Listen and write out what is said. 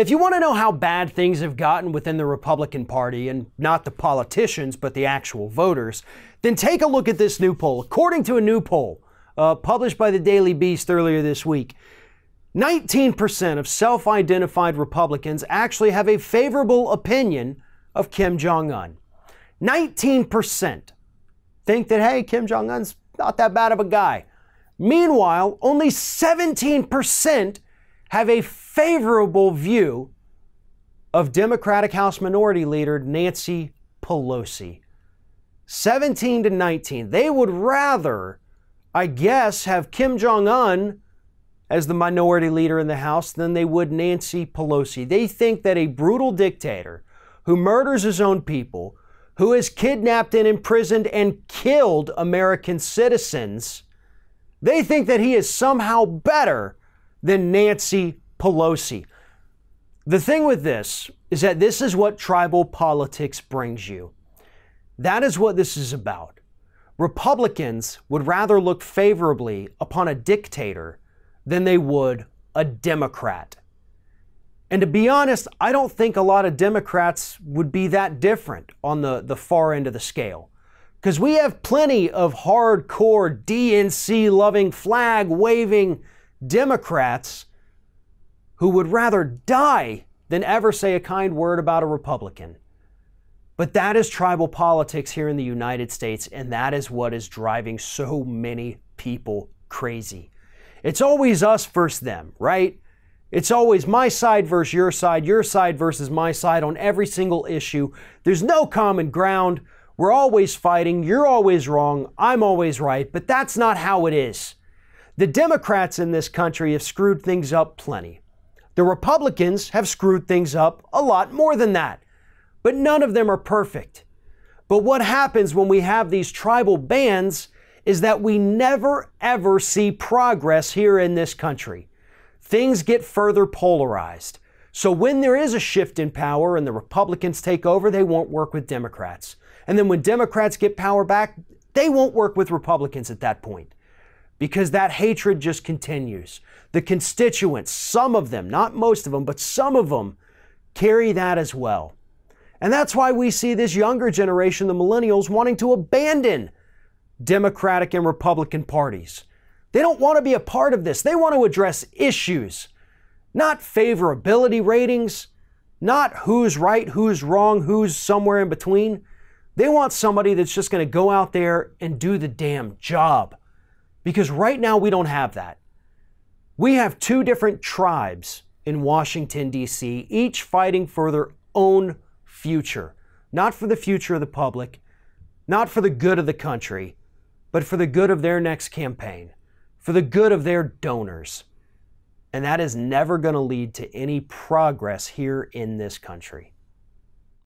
If you want to know how bad things have gotten within the Republican Party, and not the politicians, but the actual voters, then take a look at this new poll. According to a new poll published by the Daily Beast earlier this week, 19% of self-identified Republicans actually have a favorable opinion of Kim Jong-un. 19% think that, hey, Kim Jong-un's not that bad of a guy. Meanwhile, only 17% have a favorable view of Democratic House Minority Leader Nancy Pelosi. 17 to 19. They would rather, I guess, have Kim Jong-un as the minority leader in the House than they would Nancy Pelosi. They think that a brutal dictator who murders his own people, who has kidnapped and imprisoned and killed American citizens, they think that he is somehow better than Nancy Pelosi. The thing with this is that this is what tribal politics brings you. That is what this is about. Republicans would rather look favorably upon a dictator than they would a Democrat. And to be honest, I don't think a lot of Democrats would be that different on the far end of the scale. Because we have plenty of hardcore DNC-loving, flag-waving Democrats who would rather die than ever say a kind word about a Republican. But that is tribal politics here in the United States, and that is what is driving so many people crazy. It's always us versus them, right? It's always my side versus your side versus my side on every single issue. There's no common ground. We're always fighting. You're always wrong. I'm always right. But that's not how it is. The Democrats in this country have screwed things up plenty. The Republicans have screwed things up a lot more than that. But none of them are perfect. But what happens when we have these tribal bands is that we never ever see progress here in this country. Things get further polarized. So when there is a shift in power and the Republicans take over, they won't work with Democrats. And then when Democrats get power back, they won't work with Republicans at that point. Because that hatred just continues. The constituents, some of them, not most of them, but some of them carry that as well. And that's why we see this younger generation, the millennials, wanting to abandon Democratic and Republican parties. They don't want to be a part of this. They want to address issues, not favorability ratings, not who's right, who's wrong, who's somewhere in between. They want somebody that's just going to go out there and do the damn job. Because right now we don't have that. We have two different tribes in Washington, D.C., each fighting for their own future. Not for the future of the public, not for the good of the country, but for the good of their next campaign, for the good of their donors. And that is never going to lead to any progress here in this country.